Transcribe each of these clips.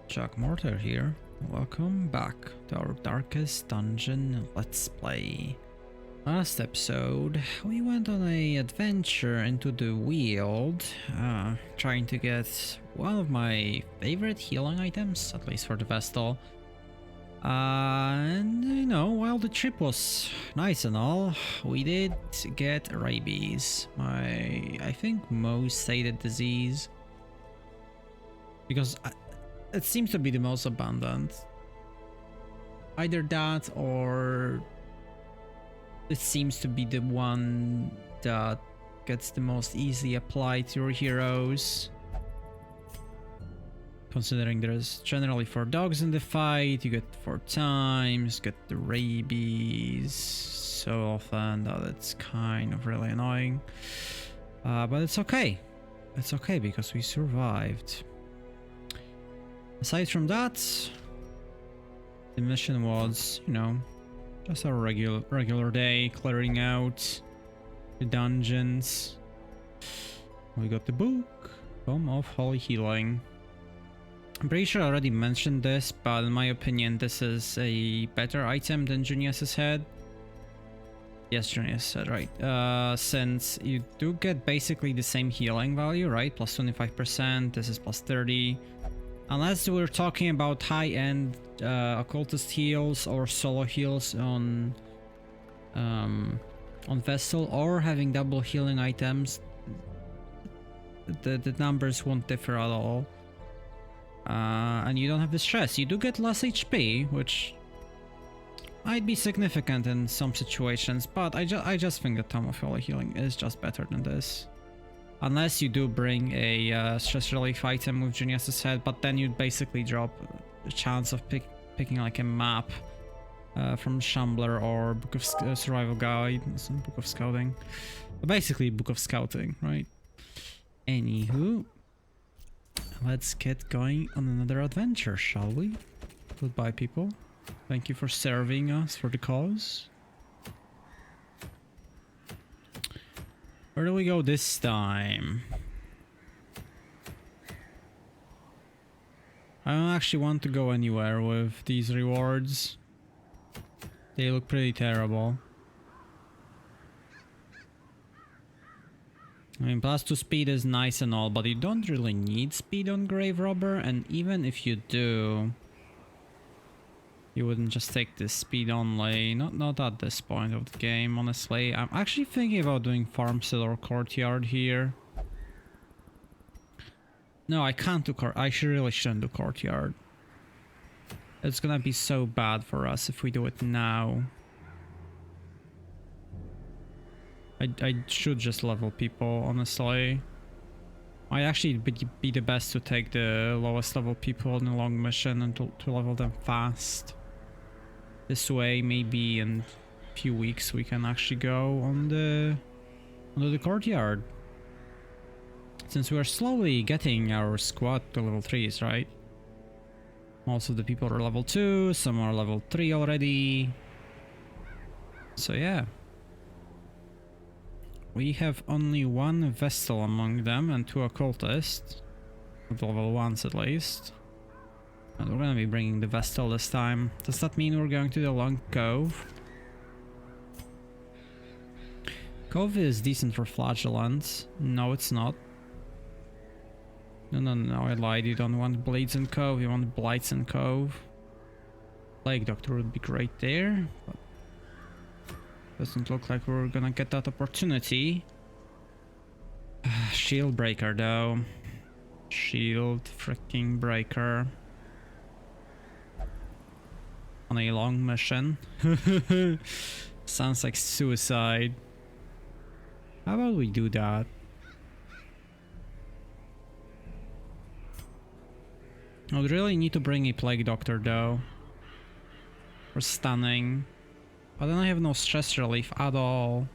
Chuck Mortar here. Welcome back to our Darkest Dungeon Let's Play. Last episode, we went on an adventure into the Weald, trying to get one of my favorite healing items, at least for the Vestal. And you know, while the trip was nice and all, we did get rabies, I think most hated disease, because it seems to be the most abundant. Either that or it seems to be the one that gets the most easily applied to your heroes. Considering there's generally 4 dogs in the fight, you get 4 times, get the rabies so often that it's kind of really annoying. But it's okay. It's okay because we survived. Aside from that, the mission was, you know, just a regular day, clearing out the dungeons. We got the book, Tome of Holy Healing. I'm pretty sure I already mentioned this, but in my opinion, this is a better item than Junius's Head. Yes, Junius's Head, right. Since you do get basically the same healing value, right? Plus 25%, this is plus 30. Unless we're talking about high-end occultist heals or solo heals on Vestal, or having double healing items, the numbers won't differ at all. And you don't have the stress. You do get less HP, which might be significant in some situations, but I just think the Tome of Holy Healing is just better than this. Unless you do bring a stress relief item with Junius's Head, but then you'd basically drop a chance of picking like a map from Shambler or Book of Survival Guide, Book of Scouting. But basically Book of Scouting, right? Anywho, let's get going on another adventure, shall we? Goodbye, people. Thank you for serving us for the cause. Where do we go this time? I don't actually want to go anywhere with these rewards. They look pretty terrible. I mean, plus 2 speed is nice and all, but you don't really need speed on Grave Robber, and even if you do, you wouldn't just take this speed only. Not at this point of the game, honestly. I'm actually thinking about doing Farmstead or Courtyard here. No, I can't do I really shouldn't do Courtyard. It's gonna be so bad for us if we do it now. I should just level people, honestly. Might actually be the best to take the lowest level people on a long mission and to level them fast. This way, maybe in a few weeks we can actually go on the Courtyard. Since we are slowly getting our squad to level 3s, right? Most of the people are level 2, some are level 3 already. So yeah. We have only 1 Vestal among them and 2 occultists. With level 1s at least. And we're gonna be bringing the Vestal this time. Does that mean we're going to the Long Cove? Cove is decent for flagellants. No, it's not. No, I lied. You don't want Blades in Cove, you want Blights in Cove. Plague Doctor would be great there, but doesn't look like we're gonna get that opportunity. Shield Breaker though. Shield freaking Breaker. On a long mission. Sounds like suicide. How about we do that? I would really need to bring a Plague Doctor though. For stunning. But then I have no stress relief at all.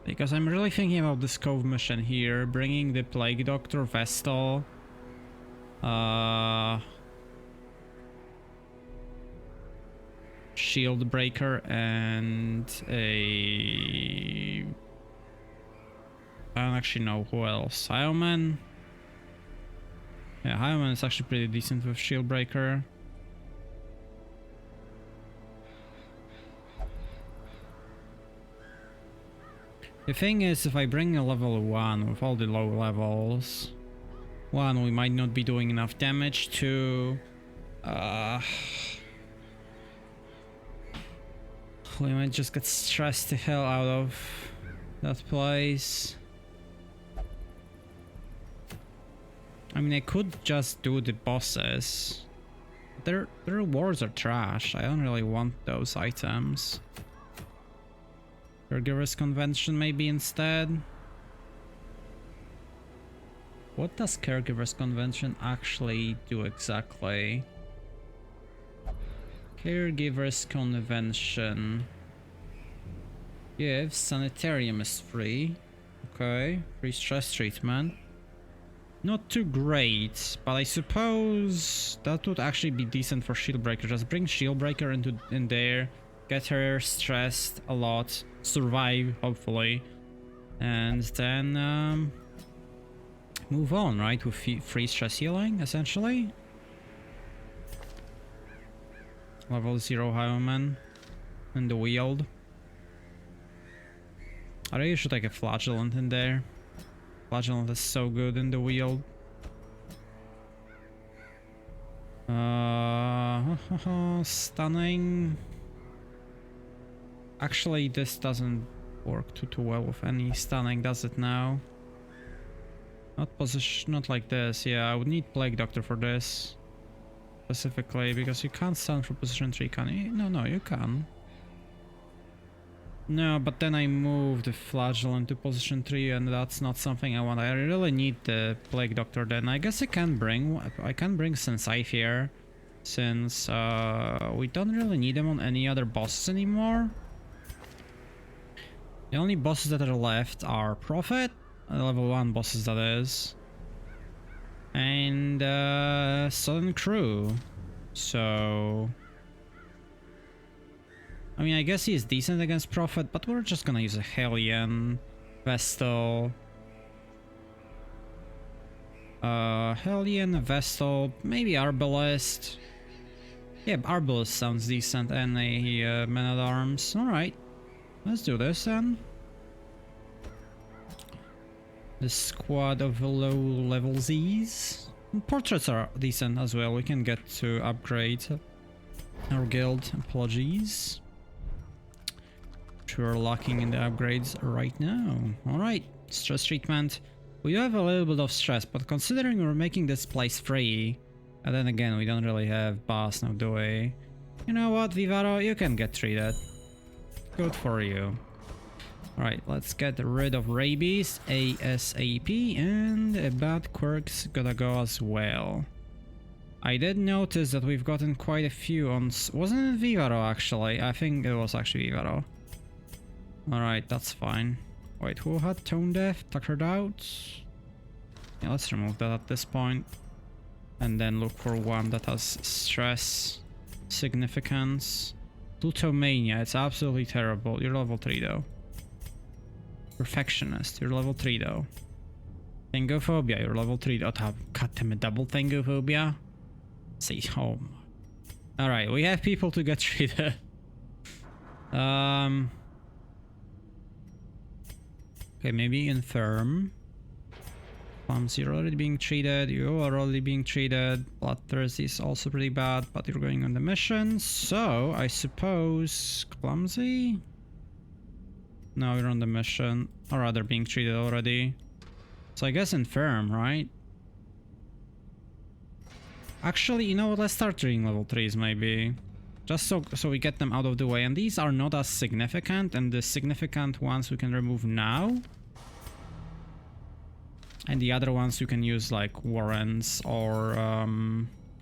Because I'm really thinking about this Cove mission here, bringing the Plague Doctor, Vestal, Shield Breaker, and a actually know who else. Heilman. Yeah, Heilman is actually pretty decent with Shield Breaker. The thing is, if I bring a level 1 with all the low levels, 1, we might not be doing enough damage. 2, we might just get stressed the hell out of that place. I mean, I could just do the bosses. Their rewards are trash. I don't really want those items. Caregiver's Convention maybe instead. What does Caregiver's Convention actually do exactly? Caregiver's Convention gives Sanitarium is free. Okay, free stress treatment. Not too great, but I suppose that would actually be decent for Shield Breaker. Just bring Shield Breaker in there, get her stressed a lot, survive hopefully, and then move on, right? With free stress healing, essentially. Level 0 Highwayman in the Wield. I really should take a Flagellant in there. Flagellant is so good in the Wield. Stunning. Actually, this doesn't work too well with any stunning, does it now? Not like this. Yeah, I would need Plague Doctor for this. Specifically, because you can't stun for position 3, can you? No, you can. No, but then I moved the Flagellant to position 3 and that's not something I want. I really need the Plague Doctor then. I guess I can bring Sensei here, since we don't really need them on any other bosses anymore. The only bosses that are left are Prophet, level 1 bosses that is, and Southern Crew. So I mean, I guess he's decent against Prophet, but we're just gonna use a Hellion, Vestal. Hellion, Vestal, maybe Arbalest. Yeah, Arbalest sounds decent, and a Man-at-Arms. Alright, let's do this then. The squad of low level Zs. Portraits are decent as well, we can get to upgrade our guild. Apologies. We're lacking in the upgrades right now. Alright, stress treatment. We do have a little bit of stress, but considering we're making this place free, and then again, we don't really have boss now, do we? You know what, Vivaro, you can get treated. Good for you. Alright, let's get rid of rabies ASAP, and bad quirks gotta go as well. I did notice that we've gotten quite a few on... Wasn't it Vivaro actually? I think it was actually Vivaro. Alright, that's fine. Wait, who had Tone Deaf? Tuckered out? Yeah, let's remove that at this point. And then look for one that has stress, significance. Plutomania, it's absolutely terrible. You're level 3 though. Perfectionist, you're level 3 though. Thangophobia, you're level 3 though. Cut him a double Thangophobia. See, home. Alright, we have people to get treated. Okay, maybe Infirm. Clumsy, you're already being treated. You are already being treated. Bloodthirsty is also pretty bad, but you're going on the mission. So, I suppose... Clumsy? No, you're on the mission. Or rather, being treated already. So I guess Infirm, right? Actually, you know what? Let's start treating level 3s maybe. Just so we get them out of the way. And these are not as significant, and the significant ones we can remove now. And the other ones you can use like Warrens or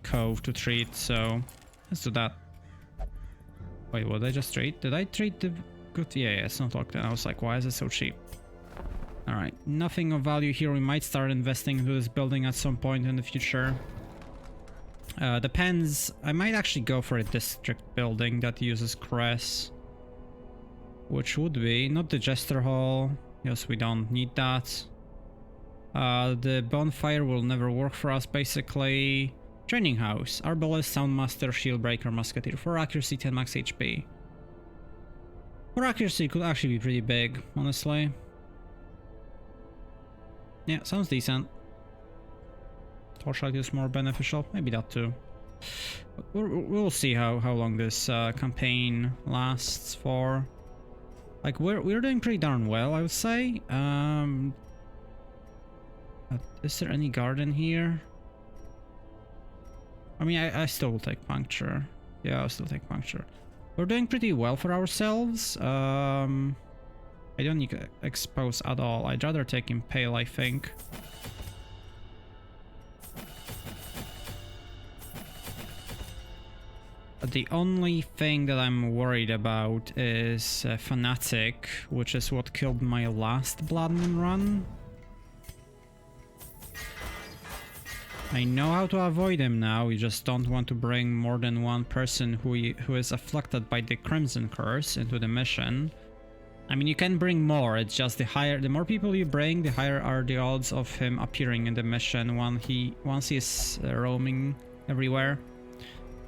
Cove to treat, so let's do that. Wait, what did I just treat? Did I treat the good? Yeah, it's not locked in. I was like, why is it so cheap? Alright, nothing of value here. We might start investing into this building at some point in the future. Depends. I might actually go for a district building that uses Cress, which would be not the Jester Hall. Yes, we don't need that. The bonfire will never work for us, basically. Training house. Arbalist, Soundmaster, Shieldbreaker, Musketeer. 4 accuracy, 10 max HP. 4 accuracy could actually be pretty big, honestly. Yeah, sounds decent. Torchlight is more beneficial. Maybe that too. But we'll see how long this campaign lasts for. Like, we're doing pretty darn well, I would say. Is there any garden here? I mean, I still will take puncture. Yeah, I'll still take puncture. We're doing pretty well for ourselves. I don't need to expose at all. I'd rather take impale, I think. The only thing that I'm worried about is Fanatic, which is what killed my last Bloodmoon run. I know how to avoid him now, you just don't want to bring more than one person who is afflicted by the Crimson Curse into the mission. I mean, you can bring more, it's just the more people you bring, the higher are the odds of him appearing in the mission once he is roaming everywhere.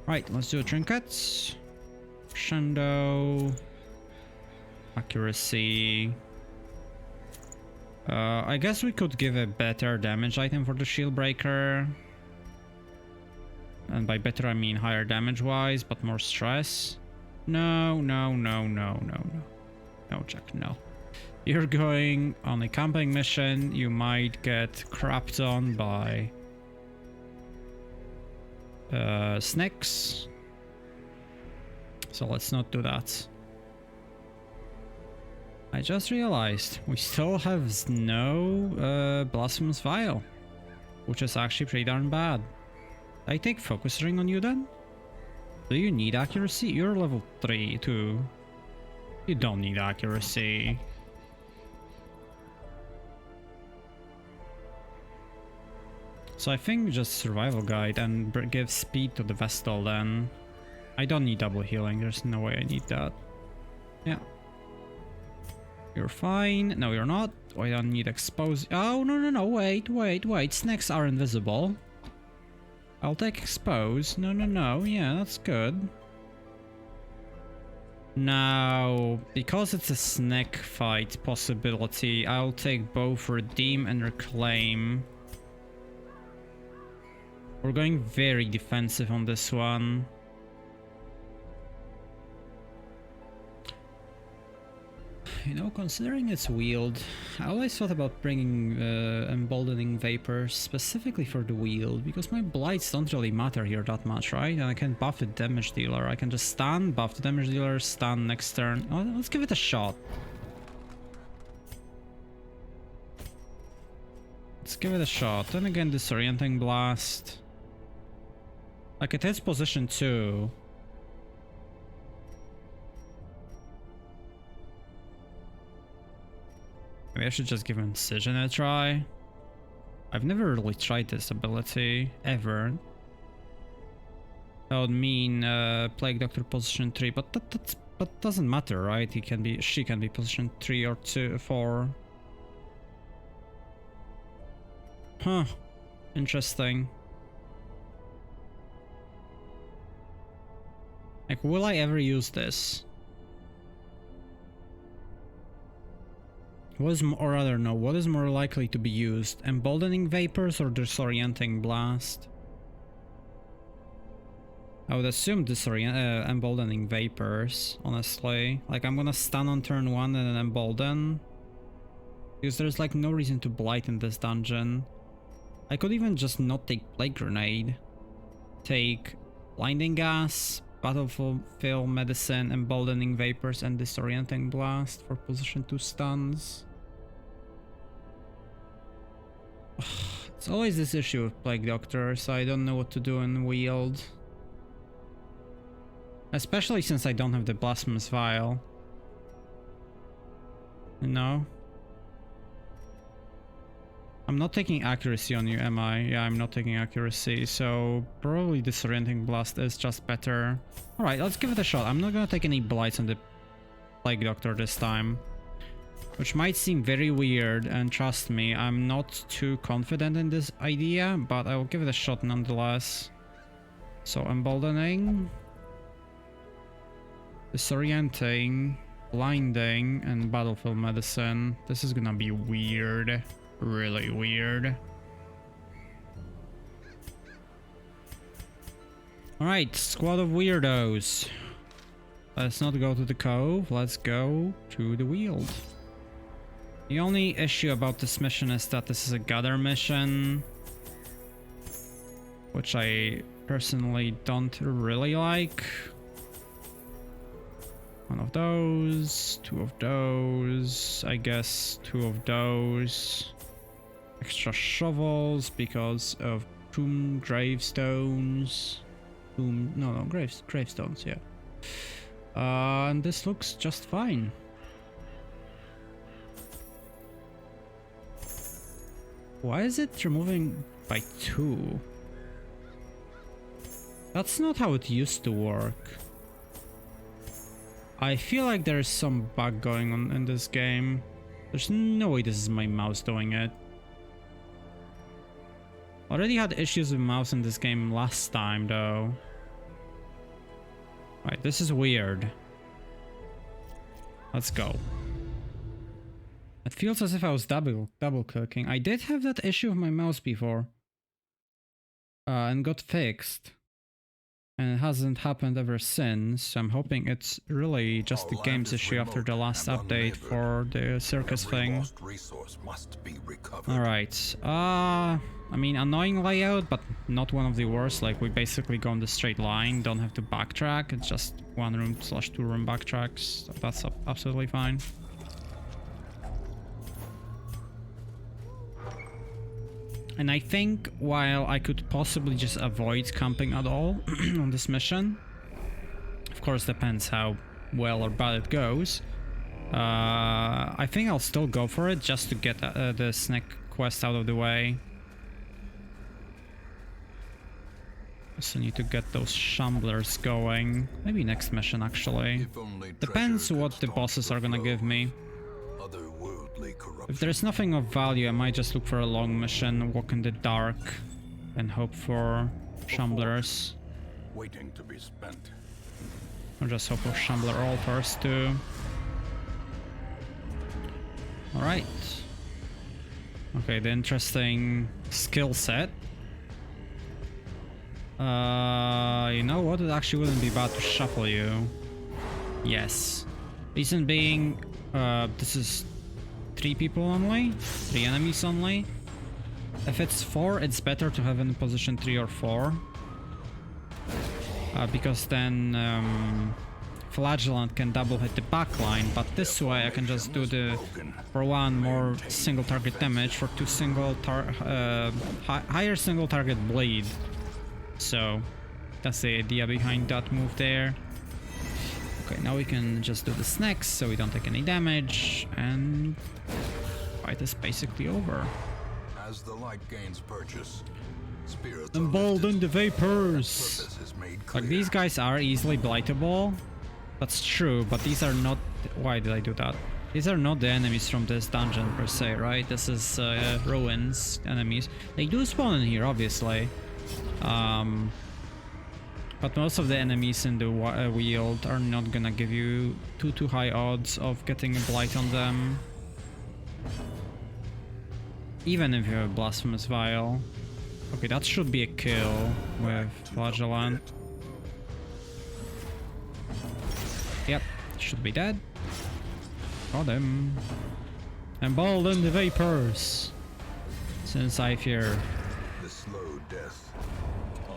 Right, let's do trinkets. Crescendo. Accuracy. I guess we could give a better damage item for the shield breaker. And by better I mean higher damage wise, but more stress. No, Jack, no. You're going on a camping mission, you might get crapped on by snakes. So let's not do that. I just realized we still have no Blasphemous Vial, which is actually pretty darn bad. I take Focus Ring on you then? Do you need accuracy? You're level 3 too. You don't need accuracy. So I think just Survival Guide and give speed to the Vestal then. I don't need double healing, there's no way I need that. Yeah. You're fine. No, you're not. I don't need expose. Oh, no, wait. Snakes are invisible. I'll take expose. No. Yeah, that's good. Now, because it's a snake fight possibility, I'll take both Redeem and Reclaim. We're going very defensive on this one. You know, considering its wield, I always thought about bringing Emboldening Vapors specifically for the wield, because my blights don't really matter here that much, right? And I can buff the damage dealer. I can just stun, buff the damage dealer, stun next turn. Oh, let's give it a shot. Let's give it a shot. Then again, Disorienting Blast. Like, it hits position 2. Maybe I should just give Incision a try. I've never really tried this ability, ever. That would mean Plague Doctor position 3, but that doesn't matter, right? She can be position 3 or 4. Huh. Interesting. Like, will I ever use this? What is more likely to be used? Emboldening Vapors or Disorienting Blast? I would assume Emboldening Vapors, honestly. Like, I'm gonna stun on turn 1 and then Embolden. Because there's like no reason to blight in this dungeon. I could even just not take Plague Grenade. Take Blinding Gas, Battlefill Medicine, Emboldening Vapors, and Disorienting Blast for position 2 stuns. It's always this issue with Plague Doctor, so I don't know what to do in wield. Especially since I don't have the Blasphemous Vial. You know? I'm not taking accuracy on you, am I? Yeah, I'm not taking accuracy, so probably Disorienting Blast is just better. Alright, let's give it a shot. I'm not gonna take any blights on the Plague Doctor this time. which might seem very weird, and trust me, I'm not too confident in this idea, but I will give it a shot nonetheless. So emboldening, disorienting, blinding, and battlefield medicine. This is gonna be weird, really weird. Alright, squad of weirdos. Let's not go to the cove, let's go to the Weald. The only issue about this mission is that this is a gather mission, which I personally don't really like. One of those, two of those, I guess two of those. Extra shovels because of tomb gravestones. Gravestones, yeah. And this looks just fine. Why is it removing by 2? That's not how it used to work. I feel like there's some bug going on in this game. There's no way this is my mouse doing it. Already had issues with mouse in this game last time though. Right, this is weird. Let's go. It feels as if I was double clicking. I did have that issue with my mouse before. And got fixed. And it hasn't happened ever since. So I'm hoping it's really just the game's issue after the last update for the circus thing. Alright. I mean, annoying layout, but not one of the worst. Like, we basically go in the straight line, don't have to backtrack. It's just 1 room / 2 room backtracks. So that's absolutely fine. And I think while I could possibly just avoid camping at all on this mission, of course depends how well or bad it goes, I think I'll still go for it just to get the snack quest out of the way. Also need to get those shamblers going. Maybe next mission actually. Depends what the bosses are gonna give me. If there's nothing of value, I might just look for a long mission, walk in the dark, and hope for shamblers. Waiting to be spent. Or just hope for shambler all first too. Alright. Okay, the interesting skill set. You know what? It actually wouldn't be bad to shuffle you. Yes. Reason being, this is 3 people only, 3 enemies only. If it's 4, it's better to have in position 3 or 4. Because then Flagellant can double hit the backline, but this way I can just do the, for 1 more single target damage, for 2 higher single target bleed. So that's the idea behind that move there. Okay, now we can just do the snacks so we don't take any damage, and fight is basically over. As the light gains purchase, spirits Embolden the vapors! Like, these guys are easily blightable. That's true, but these are not... Why did I do that? These are not the enemies from this dungeon per se, right? This is ruins enemies. They do spawn in here, obviously. But most of the enemies in the Weald are not gonna give you too high odds of getting a blight on them. Even if you have a Blasphemous Vial. Okay, that should be a kill with Flagellant. Yep, should be dead. Got him. Embolden the vapors. Since I fear. the slow death,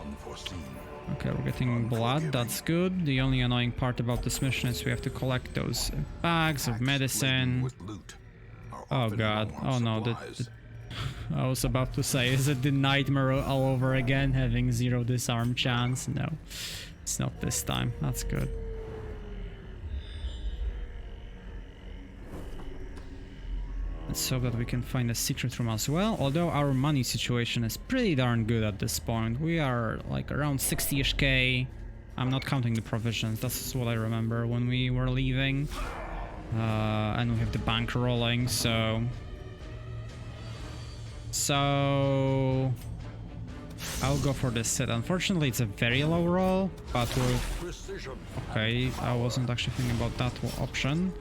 unforeseen. Okay, we're getting blood, that's good. The only annoying part about this mission is we have to collect those bags of medicine. Oh god, oh no, I was about to say, is it the nightmare all over again, having 0 disarm chance? No, it's not this time, that's good. Let's hope that we can find a secret room as well, although our money situation is pretty darn good at this point. We are like around 60-ish K. I'm not counting the provisions, that's what I remember when we were leaving. And we have the bank rolling, so I'll go for this set. Unfortunately, it's a very low roll, but with... Precision. Okay, I wasn't actually thinking about that option.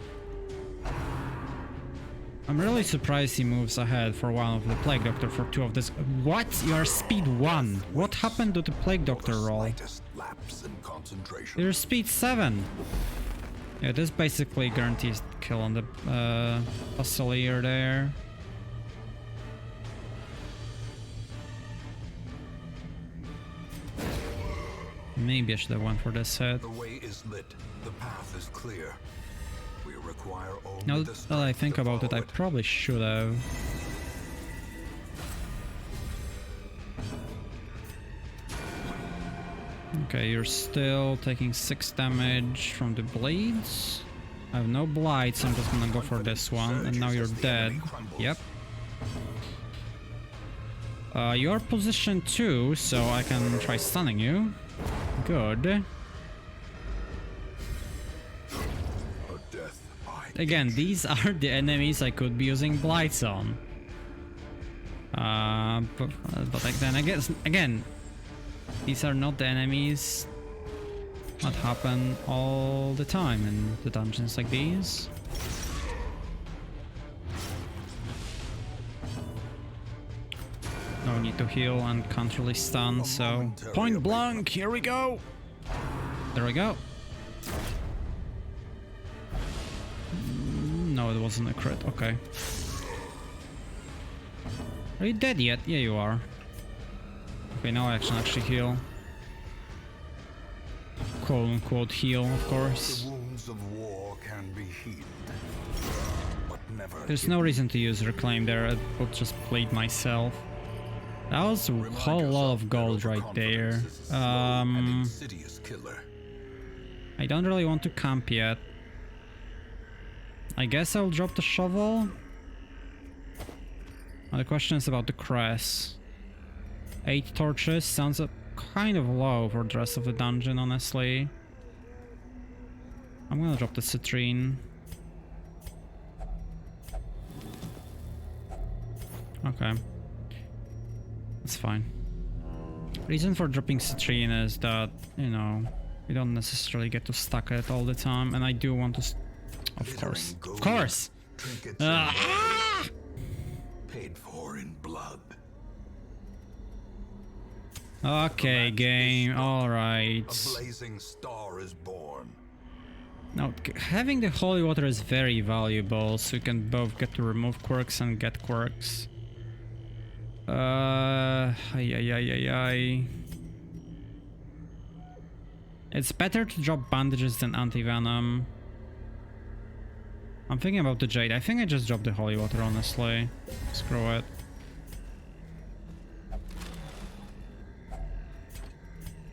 I'm really surprised he moves ahead for one of the Plague Doctor for two of this. What? You are speed 1. What happened to the Plague Doctor roll? Slightest lapse in concentration. You're speed 7. Yeah, this basically guarantees kill on the Fusilier there. Maybe I should have went for this hit. The way is lit. The path is clear. We require only Now the that I strength think to about it, I follow probably should have. Okay, you're still taking 6 damage from the blades. I have no blight, so I'm just gonna go for this one. And now you're dead. Yep. You're position 2, so I can try stunning you. Good. A death by Again, these are the enemies I could be using blights on. But then I guess again, these are not the enemies that happen all the time in the dungeons like these. No need to heal and can't really stun, so point blank, here we go. There we go. No, it wasn't a crit, okay. Are you dead yet? Yeah, you are. Okay, now I can actually heal. Quote unquote heal, of course. the wounds of war can be healed. But never There's no reason to use Reclaim there, I would just bleed myself. That was a whole lot of gold right there. insidious killer. I don't really want to camp yet. I guess I'll drop the shovel. Well, the question is about the crest. 8 torches sounds kind of low for the rest of the dungeon, honestly. I'm gonna drop the citrine. Okay. That's fine. Reason for dropping citrine is that, you know, you don't necessarily get to stack it all the time, and I do want to... Of course. Of course! Trinkets Ah! paid for in blood. Okay, game, alright. A blazing star is born. Now, having the holy water is very valuable, so you can both get to remove quirks and get quirks. It's better to drop bandages than anti-venom. I'm thinking about the jade. I think I just dropped the holy water, honestly. Screw it.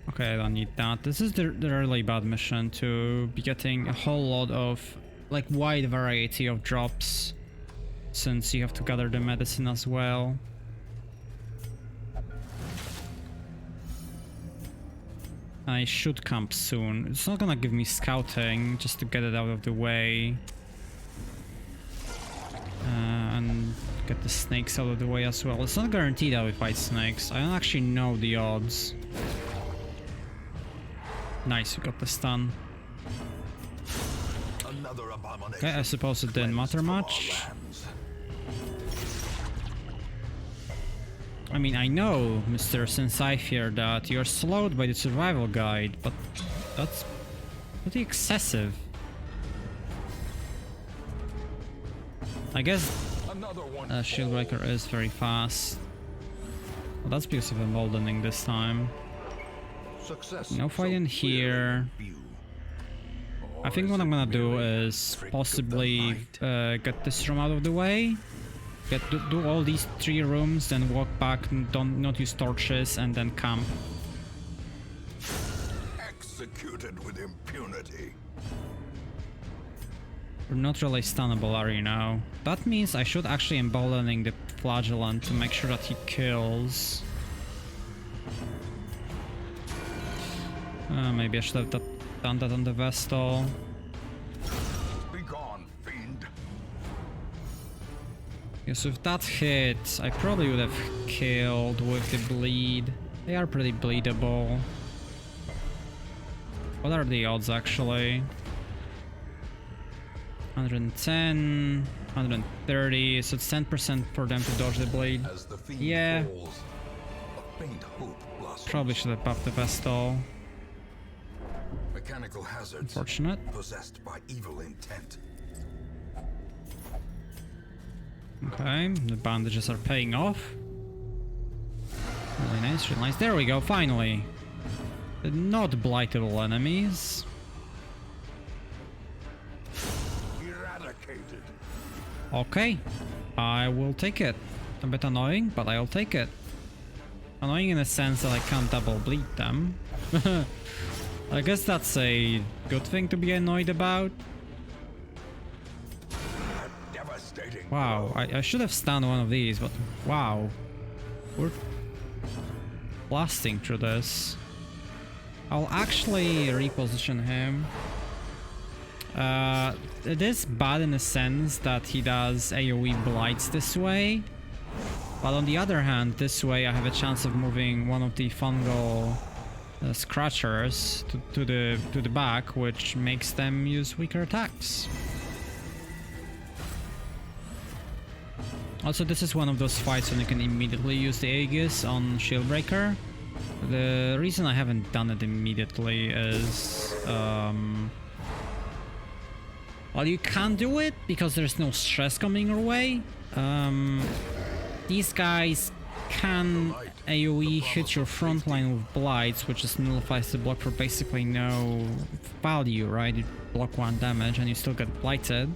Okay, I don't need that. This is the really bad mission, to be getting a whole lot of, like, wide variety of drops, since you have to gather the medicine as well. I should camp soon. It's not gonna give me scouting, just to get it out of the way. And get the snakes out of the way as well. It's not guaranteed that we fight snakes. I don't actually know the odds. Nice, we got the stun. Another abomination. Okay, I suppose it didn't matter much. I mean, I know, Mr. Sensei here, that you're slowed by the survival guide, but that's pretty excessive. I guess Shieldbreaker is very fast. Well, that's because of emboldening this time. No fight in here. I think what I'm gonna do is possibly get this room out of the way. Do all these 3 rooms, then walk back, and not use torches, and then camp. Executed with impunity. We're not really stunnable, are you now? That means I should actually emboldening the flagellant to make sure that he kills. Maybe I should have done that on the Vestal. Begone, fiend. Because if that hit, I probably would have killed with the bleed. They are pretty bleedable. What are the odds actually? 110, 130, so it's 10% for them to dodge the bleed. As the fiend Yeah. falls, a faint hope blossoms. Probably should have buffed the Vestal. Mechanical hazards. Unfortunate. Possessed by evil intent. Okay, the bandages are paying off. Really nice, really nice. There we go, finally. The not blightable enemies. Eradicated. Okay, I will take it. A bit annoying, but I'll take it. Annoying in the sense that I can't double bleed them. I guess that's a good thing to be annoyed about. Devastating. Wow, I should have stunned one of these, but wow. We're blasting through this. I'll actually reposition him. It is bad in the sense that he does AoE blights this way. But on the other hand, this way I have a chance of moving one of the fungal scratchers to the back, which makes them use weaker attacks. Also, this is one of those fights when you can immediately use the Aegis on Shieldbreaker. The reason I haven't done it immediately is... well, you can't do it because there's no stress coming your way. These guys can AoE hit your front line with blights, which just nullifies the block for basically no value, right? You block 1 damage and you still get blighted.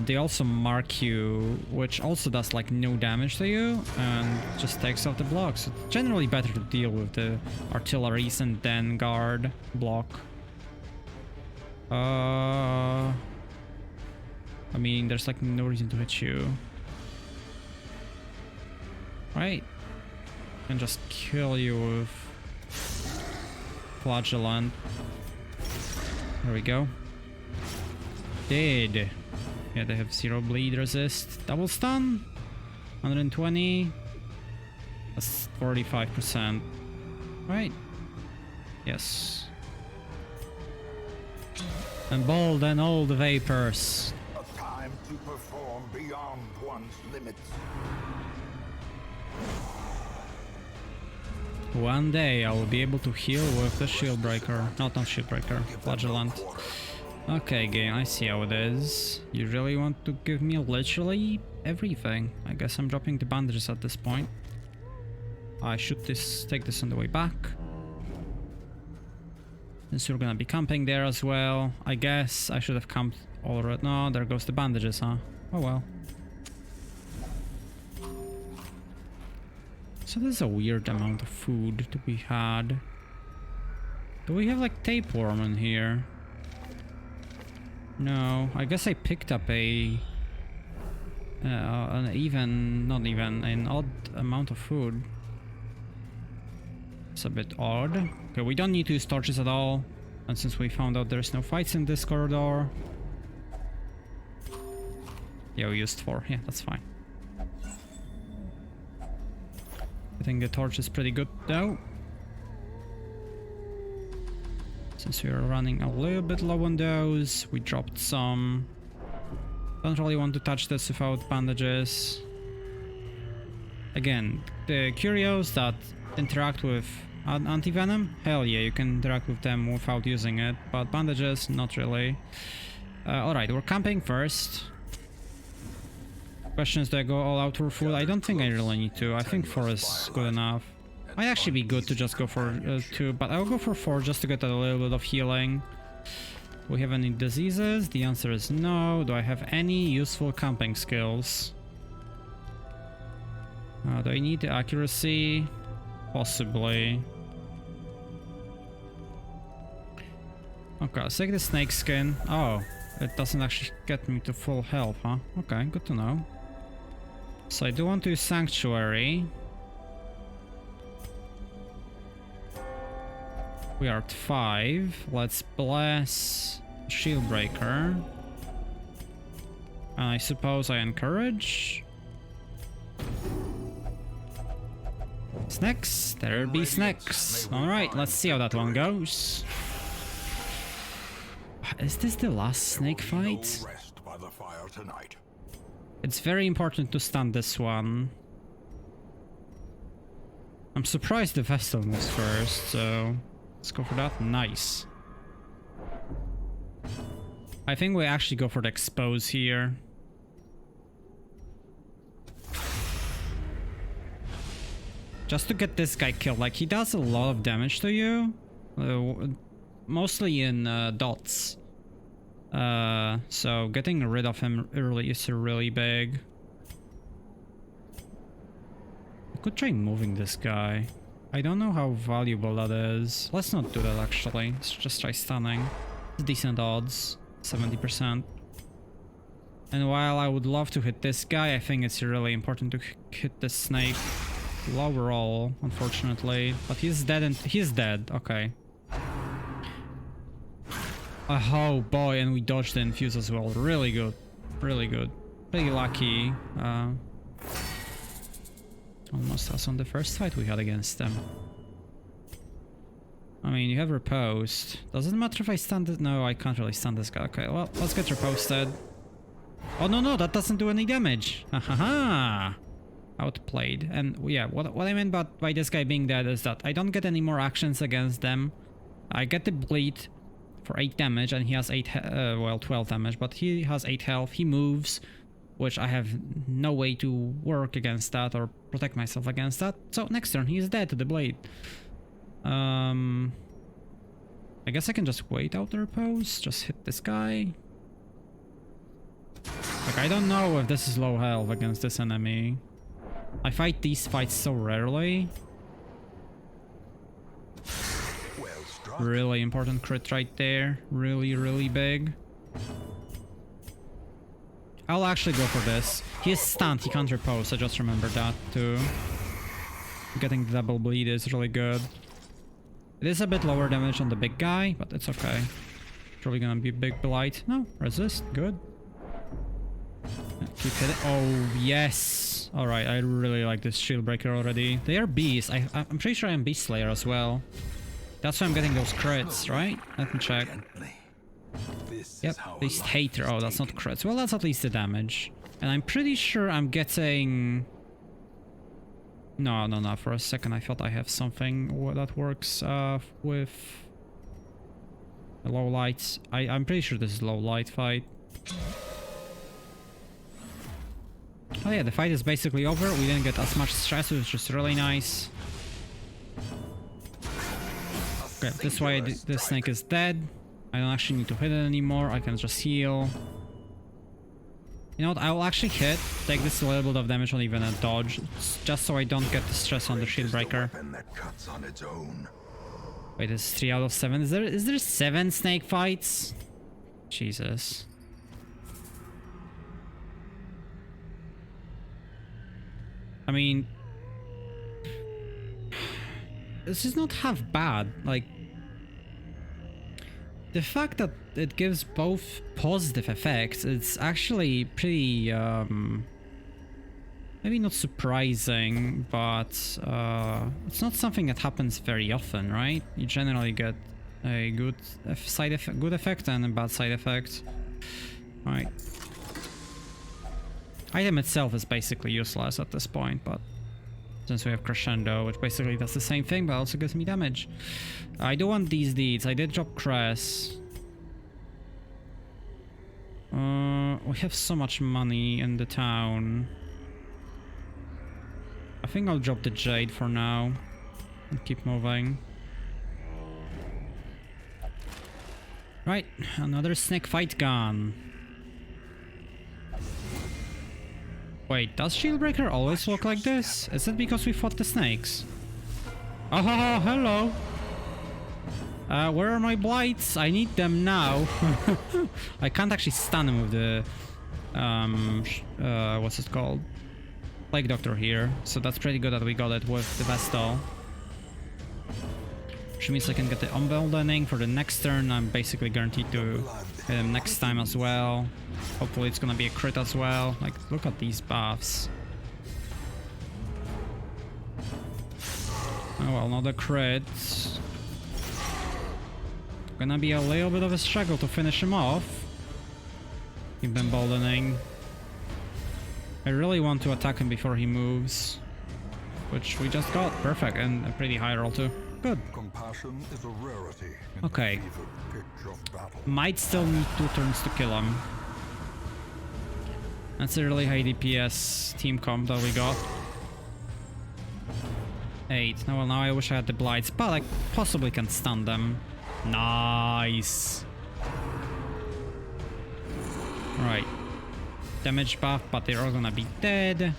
They also mark you, which also does like no damage to you and just takes off the blocks. So it's generally better to deal with the artilleries and then guard block. I mean, there's like no reason to hit you. Right? And just kill you with Flagellant. There we go. Dead. Yeah, they have 0 bleed resist. Double stun. 120. That's 45%. Right? Yes. And bold and old vapors. A time to perform beyond one's limits. One day I will be able to heal with the Shieldbreaker. Not Shieldbreaker, Flagellant. Okay, game, I see how it is. You really want to give me literally everything. I guess I'm dropping the bandages at this point. I should take this on the way back. Since you're gonna be camping there as well. I guess I should have camped already. No, there goes the bandages, huh? Oh well. So there's a weird amount of food to be had. Do we have like tapeworm in here? No, I guess I picked up an odd amount of food. It's a bit odd. Okay, we don't need to use torches at all. And since we found out there's no fights in this corridor. Yeah, we used 4. Yeah, that's fine. I think the torch is pretty good though. Since we are running a little bit low on those, we dropped some. Don't really want to touch this without bandages. Again, the curios that interact with anti-venom, hell yeah, you can interact with them without using it, but bandages, not really. Alright, we're camping first. Questions, do I go all out for food? I don't think I really need to. I think 4 is good enough. Might actually be good to just go for 2, but I'll go for 4 just to get a little bit of healing. Do we have any diseases? The answer is no. Do I have any useful camping skills? Do I need the accuracy? Possibly. Okay, let's take the snake skin. Oh, it doesn't actually get me to full health, huh? Okay, good to know. So I do want to use Sanctuary. We are at 5. Let's bless Shieldbreaker. And I suppose I encourage. Snacks, there be snacks. Alright, let's see how that one goes. Is this the last snake fight? Rest by the fire tonight. It's very important to stun this one. I'm surprised the Vestal moves first, so let's go for that. Nice. I think we actually go for the expose here. Just to get this guy killed. Like, he does a lot of damage to you. Mostly in dots. So getting rid of him early is really big. I could try moving this guy. I don't know how valuable that is. Let's not do that actually. Let's just try stunning. It's decent odds. 70%. And while I would love to hit this guy, I think it's really important to hit this snake. Low roll, unfortunately. But he's dead and he's dead. Okay. Oh boy, and we dodged the infuse as well. Really good. Really good. Pretty lucky. Almost as on the first fight we had against them. I mean, you have riposte. Doesn't matter if I stun this. No, I can't really stun this guy. Okay, well, let's get riposted. Oh no, that doesn't do any damage. Haha. Outplayed. And yeah, what I meant by this guy being dead is that I don't get any more actions against them. I get the bleed for 8 damage and he has 12 damage, but he has 8 health. He moves, which I have no way to work against that or protect myself against that. So next turn he is dead to the blade. I guess I can just wait out the repose, just hit this guy. Like, I don't know if this is low health against this enemy. I fight these fights so rarely. Really important crit right there. Really big. I'll actually go for this. He is stunned, he can't repose, so just remember that too. Getting the double bleed is really good. It is a bit lower damage on the big guy, but it's okay. Probably gonna be a big blight. No, resist, good. Keep hitting. Oh, yes. Alright, I really like this shield breaker already. They are beasts. I'm pretty sure I'm beast slayer as well. That's why I'm getting those crits, right? Let me check. Yep, beast hater. Oh, that's not crits. Well, that's at least the damage. And I'm pretty sure I'm getting... No. For a second I thought I have something that works with the low lights. I'm pretty sure this is low light fight. Oh yeah, the fight is basically over. We didn't get as much stress, which is really nice. Okay, this way the snake is dead. I don't actually need to hit it anymore. I can just heal. You know what? I will actually hit. Take this little bit of damage on even a dodge, just so I don't get the stress on the shield breaker. Wait, this is 3 out of 7. Is there 7 snake fights? Jesus. I mean, this is not half bad. Like, the fact that it gives both positive effects, it's actually pretty, maybe not surprising, but it's not something that happens very often, right? You generally get a good good effect and a bad side effect. All right. Item itself is basically useless at this point, but since we have Crescendo, which basically does the same thing, but also gives me damage. I do want these deeds. I did drop Cress. We have so much money in the town. I think I'll drop the Jade for now and keep moving. Right, another snake fight gone. Wait, does Shieldbreaker always look like this? Is it because we fought the snakes? Oh, hello! Where are my blights? I need them now. I can't actually stun him with the... what's it called? Plague Doctor here. So that's pretty good that we got it with the Vestal. Which means I can get the Emboldening for the next turn. I'm basically guaranteed to hit him next time as well. Hopefully it's gonna be a crit as well. Like, look at these buffs. Oh well, not a crit. Gonna be a little bit of a struggle to finish him off. Keep emboldening. I really want to attack him before he moves. Which we just got. Perfect, and a pretty high roll too. Good. Compassion is a rarity in Okay. the fevered pitch of battle. Might still need 2 turns to kill him. That's a really high DPS team comp that we got. 8. No, well, now I wish I had the blights, but I possibly can stun them. Nice. Right. Damage buff, but they're all gonna be dead.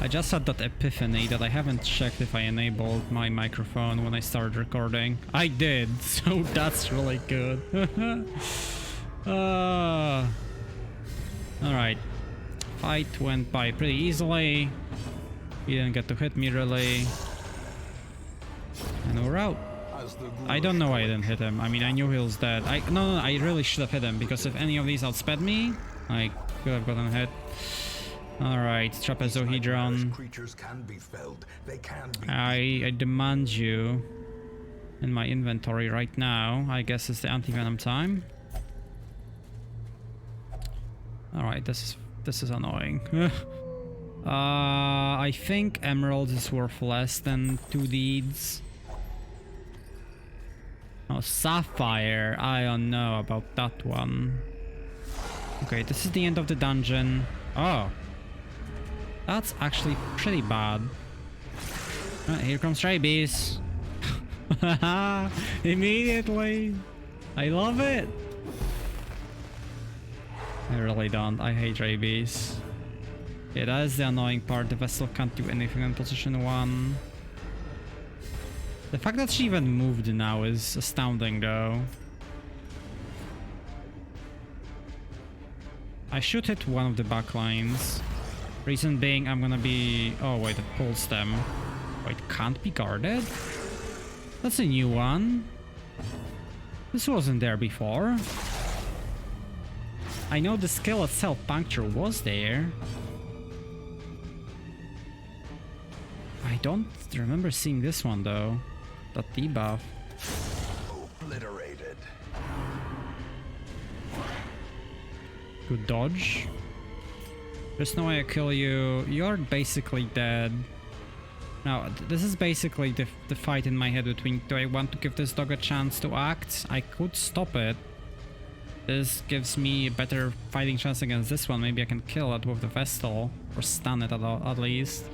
I just had that epiphany that I haven't checked if I enabled my microphone when I started recording. I did, so that's really good. Alright. Fight went by pretty easily. He didn't get to hit me really. And we're out. I don't know why I didn't hit him. I mean, I knew he was dead. No, I really should have hit him, because if any of these outsped me, I could have gotten hit. Alright, trapezohedron. Creatures can be felled. They can be I demand you in my inventory right now. I guess it's the anti-venom time. Alright, this is annoying. I think emerald is worth less than 2 deeds. Oh, sapphire. I don't know about that one. Okay, this is the end of the dungeon. Oh. That's actually pretty bad. Here comes rabies. Immediately. I love it. I really don't. I hate rabies. Yeah, that is the annoying part. The vessel can't do anything in position 1. The fact that she even moved now is astounding, though. I should hit one of the back lines. Reason being, I'm gonna be... Oh, wait, it pulls them. Wait, can't be guarded? That's a new one. This wasn't there before. I know the skill itself, puncture, was there. I don't remember seeing this one, though. That debuff. obliterated. Good dodge. There's no way I kill you. You're basically dead. Now, this is basically the fight in my head between, do I want to give this dog a chance to act? I could stop it. This gives me a better fighting chance against this one. Maybe I can kill it with the Vestal, or stun it at least.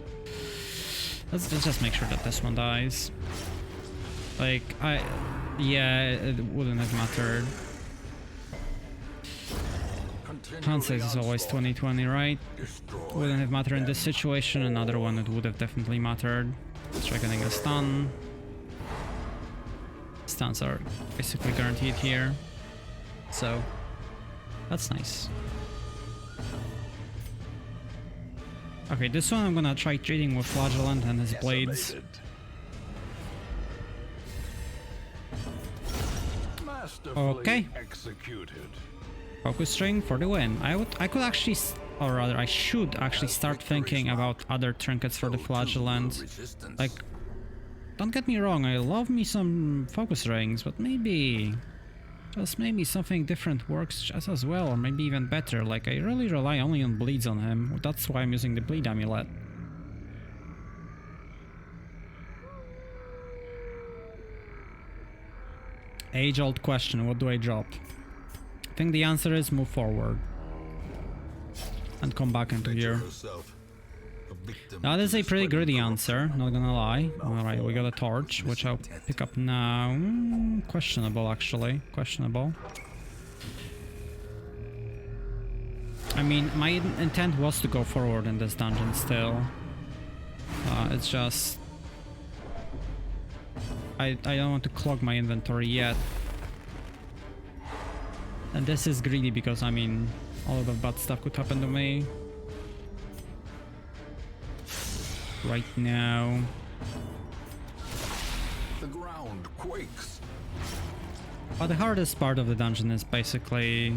Let's just make sure that this one dies. Like, yeah, it wouldn't have mattered. Hindsight is always 20/20, right? Wouldn't have mattered in this situation. Another one, it would have definitely mattered. Let's try getting a stun. Stuns are basically guaranteed here. So, that's nice. Okay, this one I'm gonna try treating with Flagellant and his blades. Okay. Executed. Focus string for the win. I could actually, or rather I should actually start thinking about other trinkets for the Flagellant. Like, don't get me wrong, I love me some focus rings, but maybe, just maybe something different works just as well, or maybe even better. Like, I really rely only on bleeds on him. That's why I'm using the bleed amulet. Age-old question, what do I drop? I think the answer is move forward. And come back into here. That is a pretty greedy answer, not gonna lie. Alright, we got a torch, which I'll pick up now. Questionable, actually. Questionable. I mean, my intent was to go forward in this dungeon still. It's just... I don't want to clog my inventory yet. And this is greedy because, I mean, all of the bad stuff could happen to me. Right now. The ground quakes. But the hardest part of the dungeon is basically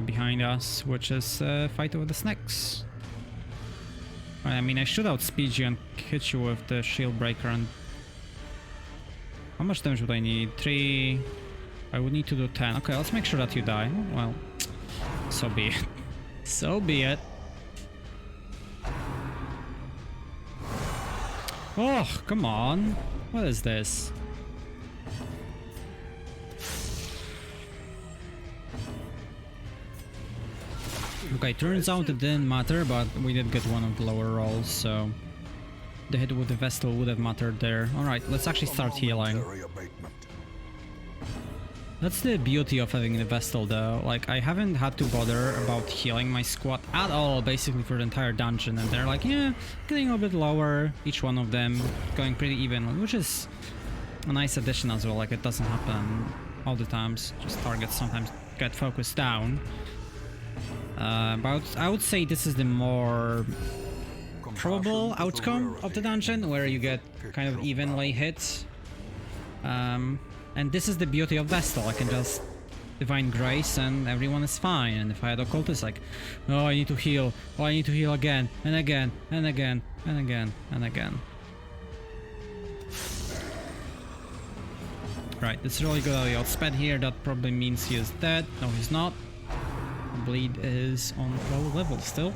behind us, which is fight over the snakes. I mean, I should outspeed you and hit you with the shield breaker. And how much damage would I need? 3. I would need to do 10. Okay, let's make sure that you die. Well, so be it. So be it. Oh, come on. What is this? Okay, turns out it didn't matter, but we did get one of the lower rolls, so the hit with the Vestal would have mattered there. Alright, let's actually start healing. That's the beauty of having the Vestal though. Like, I haven't had to bother about healing my squad at all, basically for the entire dungeon, and they're like, yeah, getting a bit lower, each one of them going pretty even, which is a nice addition as well. Like, it doesn't happen all the times, just targets sometimes get focused down. But I would say this is the more probable outcome of the dungeon, where you get kind of evenly hit. And this is the beauty of Vestal. I can just Divine Grace and everyone is fine. And if I had Occultist, like, oh, I need to heal. Oh, I need to heal again and again and again and again and again. Right, it's really good that he outsped here. That probably means he is dead. No, he's not. Bleed is on low level still.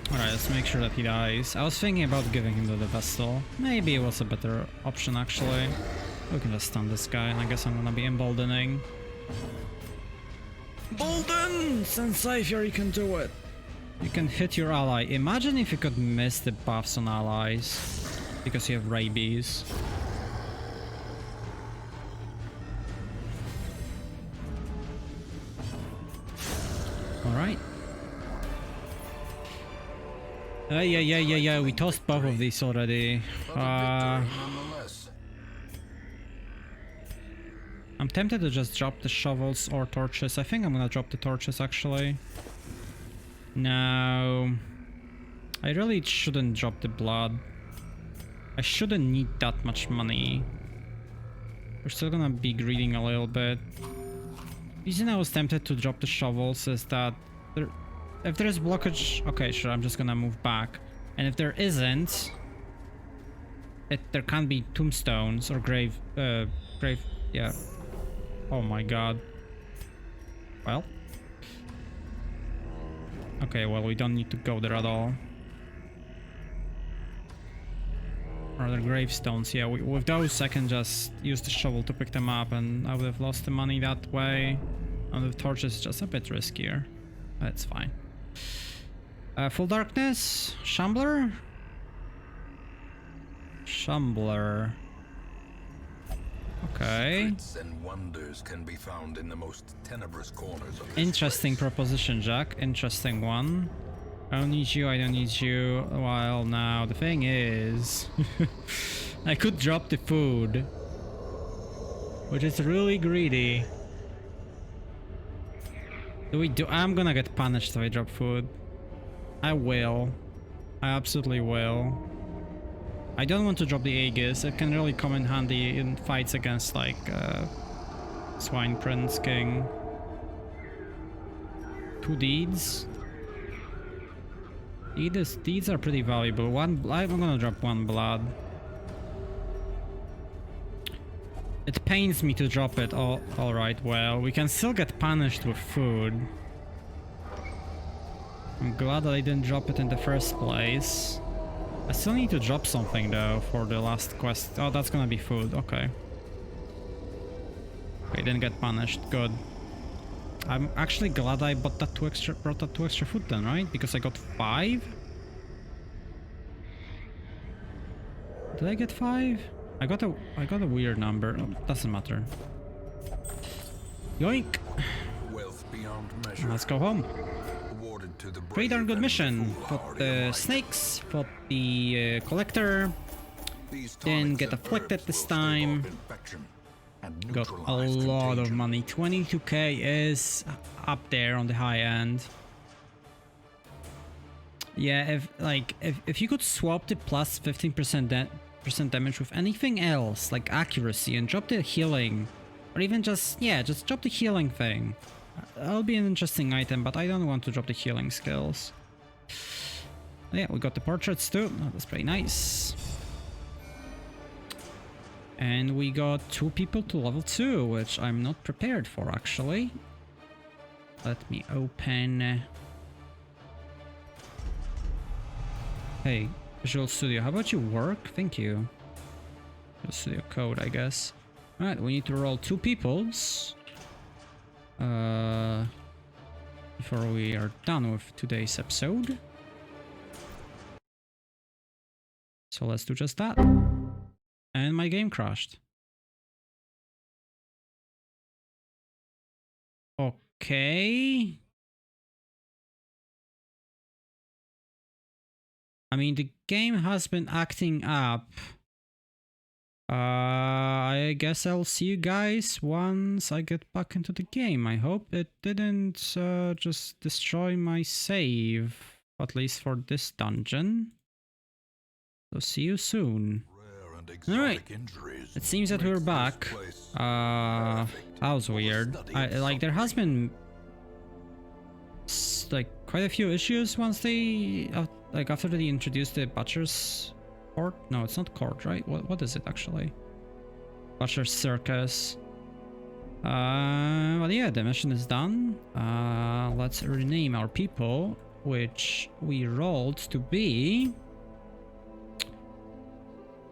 Alright, let's make sure that he dies. I was thinking about giving him the Vestal. Maybe it was a better option actually. We can just stun this guy, and I guess I'm gonna be emboldening. Bolden! Sensei, here you can do it! You can hit your ally. Imagine if you could miss the buffs on allies because you have rabies. Alright. Yeah, we tossed both of these already. I'm tempted to just drop the shovels or torches. I think I'm gonna drop the torches actually. No. I really shouldn't drop the blood. I shouldn't need that much money. We're still gonna be greeding a little bit. The reason I was tempted to drop the shovels is that if there's blockage, okay, sure, I'm just gonna move back. And if there isn't, there can't be tombstones or grave, yeah. Oh my god. Well. Okay, well, we don't need to go there at all. Or the gravestones, yeah, with those I can just use the shovel to pick them up, and I would have lost the money that way. And the torch is just a bit riskier. That's fine. Full darkness, Shambler? Shambler. Okay. And wonders can be found in the most tenebrous corners of Interesting proposition, Jack. Interesting one. I don't need you, I don't need you. Well, now the thing is, I could drop the food, which is really greedy. I'm gonna get punished if I drop food. I will. I absolutely will. I don't want to drop the Aegis. It can really come in handy in fights against like Swine Prince King. 2 deeds. Deeds are pretty valuable. I'm gonna drop 1 blood. It pains me to drop it. Alright, well, we can still get punished with food. I'm glad that I didn't drop it in the first place. I still need to drop something though for the last quest. Oh, that's gonna be food, okay. I didn't get punished, good. I'm actually glad I brought that 2 extra food then, right? Because I got 5? Did I get 5? I got a weird number. Oh, doesn't matter. Yoink! wealth beyond measure. Let's go home. Awarded to the Pretty darn good mission. Fought the snakes, fought the collector. Didn't get afflicted this time. Got a lot of money. 22k is up there on the high end. Yeah, if you could swap the plus 15% percent damage with anything else, like accuracy, and drop the healing, or even just drop the healing thing. That'll be an interesting item, but I don't want to drop the healing skills. Yeah, we got the portraits too. Oh, that's pretty nice. And we got 2 people to level 2, which I'm not prepared for actually. Let me open. Hey, Visual Studio, how about you work? Thank you. Visual Studio Code, I guess. Alright, we need to roll 2 peoples. Before we are done with today's episode. So let's do just that. And my game crashed. Okay. I mean, the game has been acting up. I guess I'll see you guys once I get back into the game. I hope it didn't just destroy my save, at least for this dungeon. So see you soon. Alright, it seems that we're back. That was weird. Like, there has been like quite a few issues once they like after they introduced the Butcher's Court. No, it's not court, right? What is it actually? Butcher's Circus. But yeah, the mission is done. Let's rename our people, which we rolled to be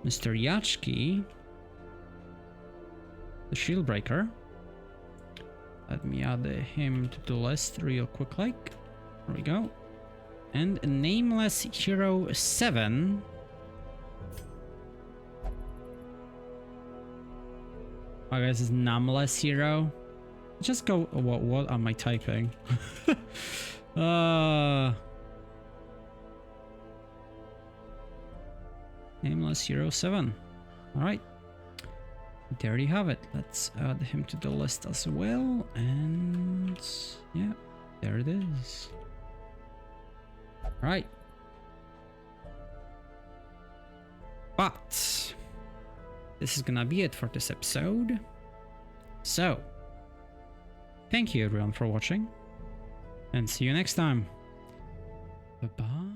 Mr. Yachki, the Shieldbreaker. Let me add him to the list real quick, like. There we go. And Nameless Hero 7. I guess it's Nameless Hero. Just go. What am I typing? Nameless Hero 7. Alright. There you have it. Let's add him to the list as well. And yeah, there it is. Alright. But this is gonna be it for this episode. So, thank you everyone for watching. And see you next time. Bye-bye.